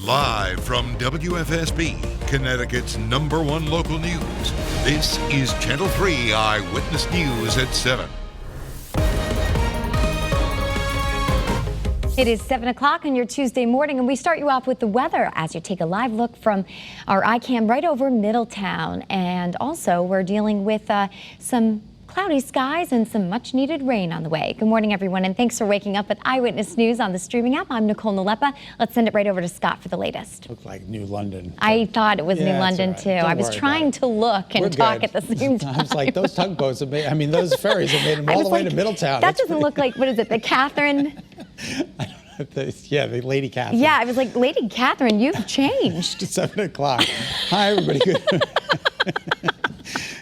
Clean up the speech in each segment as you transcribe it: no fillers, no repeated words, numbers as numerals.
Live from WFSB, Connecticut's #1 local news, this is Channel 3 Eyewitness News at 7. It is 7 o'clock on your Tuesday morning, and we start you off with the weather as you take a live look from our iCam right over Middletown. And also, we're dealing with some cloudy skies and some much needed rain on the way. Good morning, everyone, and thanks for waking up with Eyewitness News on the streaming app. I'm Nicole Nalepa. Let's send it right over to Scott for the latest. Looked like New London. I thought it was New London, right. too. Don't I was trying to look and talk at the same time. I was like, those tugboats have made, those ferries have made them all the way to Middletown. That doesn't look like, what is it, the Catherine? I don't know. Yeah, the Lady Catherine. Yeah, I was like, Lady Catherine, you've changed. 7 o'clock. Hi, everybody.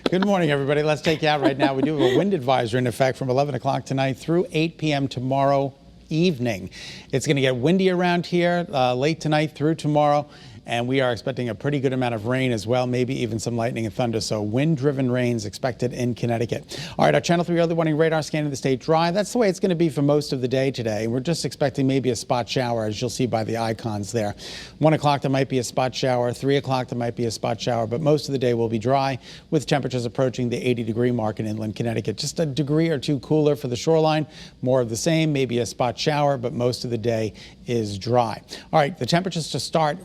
Good morning, everybody. Let's take you out right now. We do have a wind advisory in effect from 11 o'clock tonight through 8 p.m. tomorrow evening. It's going to get windy around here late tonight through tomorrow. And we are expecting a pretty good amount of rain as well, maybe even some lightning and thunder. So wind-driven rains expected in Connecticut. All right, our Channel 3 early warning radar scanning the state dry. That's the way it's going to be for most of the day today. We're just expecting maybe a spot shower, as you'll see by the icons there. 1 o'clock, there might be a spot shower. 3 o'clock, there might be a spot shower. But most of the day will be dry, with temperatures approaching the 80-degree mark in inland Connecticut. Just a degree or two cooler for the shoreline. More of the same, maybe a spot shower, but most of the day is dry. All right, the temperatures to start,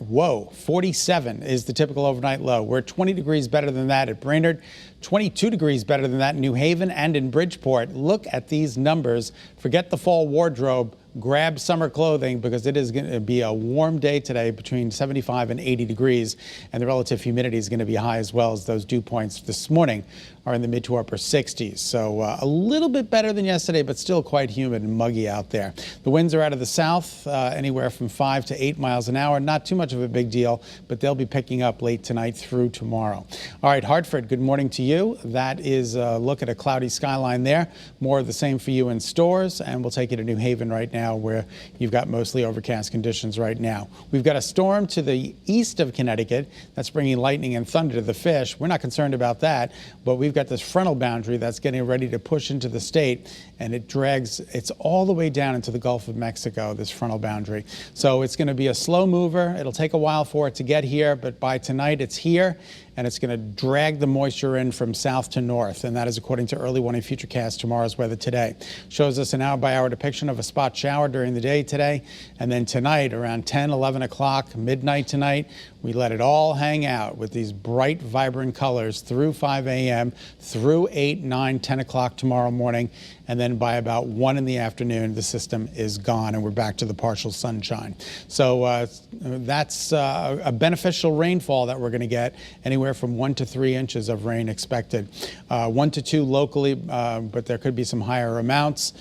47 is the typical overnight low. We're 20 degrees better than that at Brainerd, 22 degrees better than that in New Haven and in Bridgeport. Look at these numbers. Forget the fall wardrobe. Grab summer clothing, because it is going to be a warm day today, between 75 and 80 degrees, and the relative humidity is going to be high, as well as those dew points this morning are in the mid to upper 60s. So a little bit better than yesterday, but still quite humid and muggy out there. The winds are out of the south, anywhere from 5 to 8 miles an hour. Not too much of a big deal, but they'll be picking up late tonight through tomorrow. All right, Hartford, good morning to you. That is a look at a cloudy skyline there. More of the same for you in stores, and we'll take you to New Haven right now, where you've got mostly overcast conditions right now. We've got a storm to the east of Connecticut that's bringing lightning and thunder to the fish. We're not concerned about that, but we've got this frontal boundary that's getting ready to push into the state, and it's all the way down into the Gulf of Mexico, this frontal boundary. So it's going to be a slow mover. It'll take a while for it to get here, but by tonight it's here, and it's going to drag the moisture in from south to north, and that is according to early warning futurecast tomorrow's weather today. Shows us an hour-by-hour depiction of a spot shower during the day today, and then tonight around 10, 11 o'clock, midnight tonight, we let it all hang out with these bright, vibrant colors through 5 a.m., through 8, 9, 10 o'clock tomorrow morning, and then by about 1 in the afternoon, the system is gone, and we're back to the partial sunshine. So that's a beneficial rainfall that we're going to get, anywhere from 1 to 3 inches of rain expected. 1 to 2 locally, but there could be some higher amounts.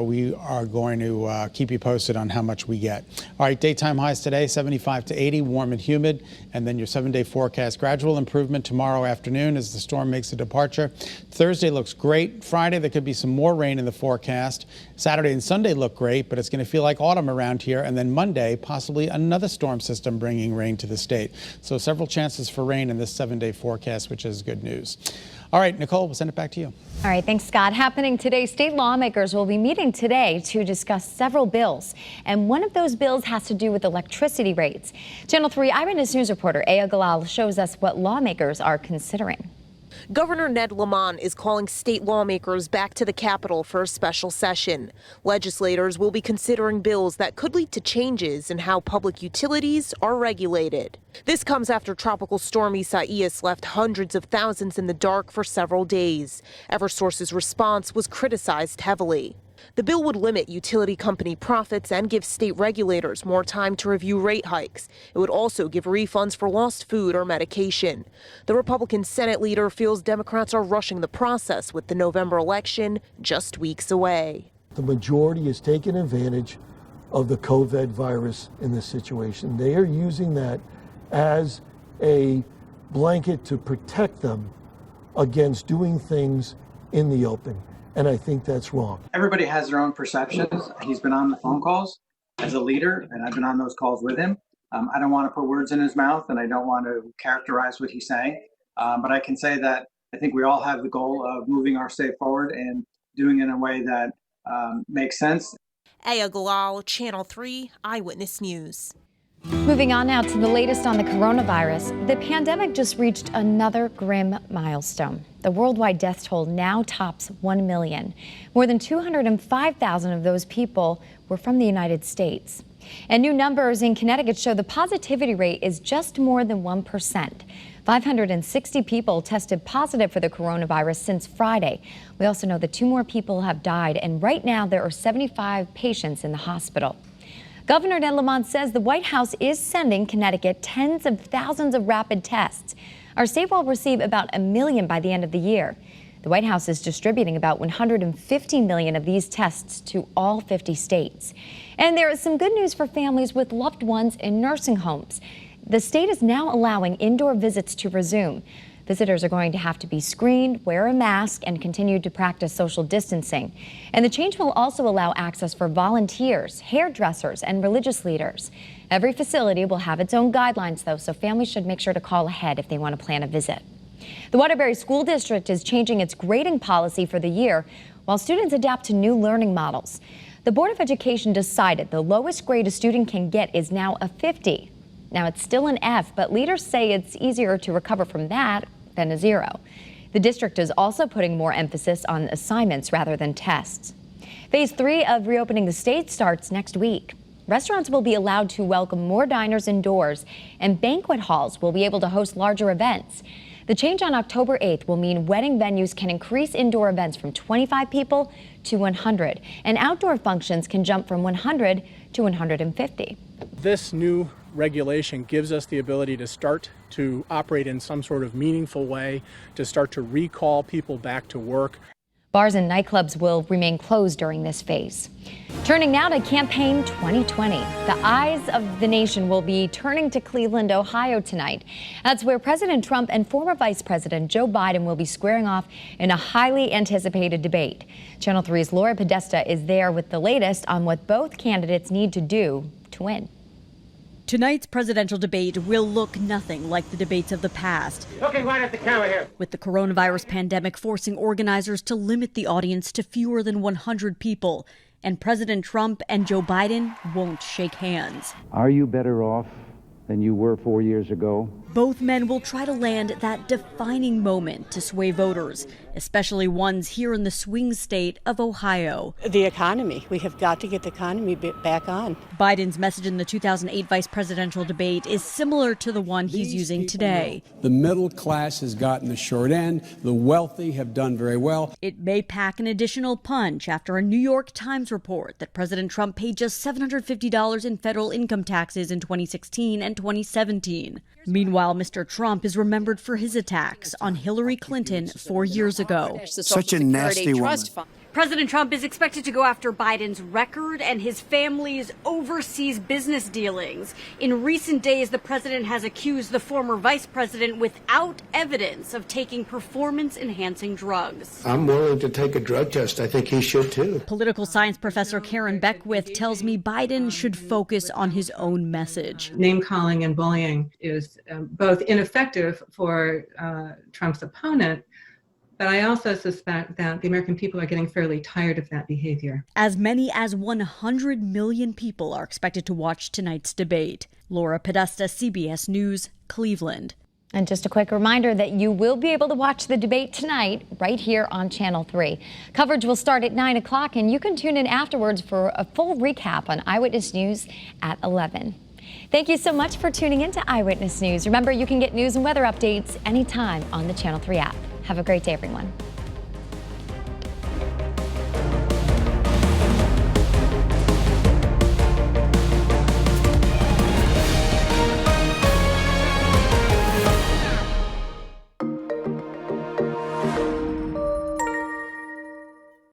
We are going to keep you posted on how much we get. All right, daytime highs today, 75 to 80, warm and humid. And then your 7-day forecast, gradual improvement tomorrow afternoon as the storm makes a departure. Thursday looks great. Friday, there could be some more rain in the forecast. Saturday and Sunday look great, but it's going to feel like autumn around here. And then Monday, possibly another storm system bringing rain to the state. So several chances for rain in this 7-day forecast, which is good news. All right, Nicole, we'll send it back to you. All right, thanks, Scott. Happening today, state lawmakers will be meeting today to discuss several bills. And one of those bills has to do with electricity rates. Channel 3 Eyewitness News reporter Aya Galal shows us what lawmakers are considering. Governor Ned Lamont is calling state lawmakers back to the Capitol for a special session. Legislators will be considering bills that could lead to changes in how public utilities are regulated. This comes after Tropical Storm Isaias left hundreds of thousands in the dark for several days. Eversource's response was criticized heavily. The bill would limit utility company profits and give state regulators more time to review rate hikes. It would also give refunds for lost food or medication. The Republican Senate leader feels Democrats are rushing the process with the November election just weeks away. The majority is taking advantage of the COVID virus in this situation. They are using that as a blanket to protect them against doing things in the open. And I think that's wrong. Everybody has their own perceptions. He's been on the phone calls as a leader, and I've been on those calls with him. I don't want to put words in his mouth, and I don't want to characterize what he's saying. But I can say that I think we all have the goal of moving our state forward and doing it in a way that makes sense. Aya Galal, Channel 3 Eyewitness News. Moving on now to the latest on the coronavirus. The pandemic just reached another grim milestone. The worldwide death toll now tops 1 million. More than 205,000 of those people were from the United States. And new numbers in Connecticut show the positivity rate is just more than 1%. 560 people tested positive for the coronavirus since Friday. We also know that 2 more people have died, and right now there are 75 patients in the hospital. Governor Ned Lamont says the White House is sending Connecticut tens of thousands of rapid tests. Our state will receive about 1 million by the end of the year. The White House is distributing about 150 million of these tests to all 50 states. And there is some good news for families with loved ones in nursing homes. The state is now allowing indoor visits to resume. Visitors are going to have to be screened, wear a mask, and continue to practice social distancing. And the change will also allow access for volunteers, hairdressers, and religious leaders. Every facility will have its own guidelines, though, so families should make sure to call ahead if they want to plan a visit. The Waterbury School District is changing its grading policy for the year while students adapt to new learning models. The Board of Education decided the lowest grade a student can get is now a 50. Now, it's still an F, but leaders say it's easier to recover from that than a 0. The district is also putting more emphasis on assignments rather than tests. Phase 3 of reopening the state starts next week. Restaurants will be allowed to welcome more diners indoors, and banquet halls will be able to host larger events. The change on October 8th will mean wedding venues can increase indoor events from 25 people to 100, and outdoor functions can jump from 100 to 150. This new regulation gives us the ability to start to operate in some sort of meaningful way, to start to recall people back to work. Bars and nightclubs will remain closed during this phase. Turning now to Campaign 2020. The eyes of the nation will be turning to Cleveland, Ohio tonight. That's where President Trump and former Vice President Joe Biden will be squaring off in a highly anticipated debate. Channel 3's Laura Podesta is there with the latest on what both candidates need to do to win. Tonight's presidential debate will look nothing like the debates of the past. Looking right at the camera here. With the coronavirus pandemic forcing organizers to limit the audience to fewer than 100 people. And President Trump and Joe Biden won't shake hands. Are you better off than you were 4 years ago? Both men will try to land that defining moment to sway voters, especially ones here in the swing state of Ohio. The economy. We have got to get the economy back on. Biden's message in the 2008 vice presidential debate is similar to the one he's using today. The middle class has gotten the short end. The wealthy have done very well. It may pack an additional punch after a New York Times report that President Trump paid just $750 in federal income taxes in 2016 and 2017. Meanwhile, Mr. Trump is remembered for his attacks on Hillary Clinton 4 years ago. Such a nasty woman. President Trump is expected to go after Biden's record and his family's overseas business dealings. In recent days, the president has accused the former vice president without evidence of taking performance-enhancing drugs. I'm willing to take a drug test. I think he should, too. Political science professor Karen Beckwith tells me Biden should focus on his own message. Name-calling and bullying is both ineffective for Trump's opponent, but I also suspect that the American people are getting fairly tired of that behavior. As many as 100 million people are expected to watch tonight's debate. Laura Podesta, CBS News, Cleveland. And just a quick reminder that you will be able to watch the debate tonight right here on Channel 3. Coverage will start at 9 o'clock, and you can tune in afterwards for a full recap on Eyewitness News at 11. Thank you so much for tuning in to Eyewitness News. Remember, you can get news and weather updates anytime on the Channel 3 app. Have a great day, everyone.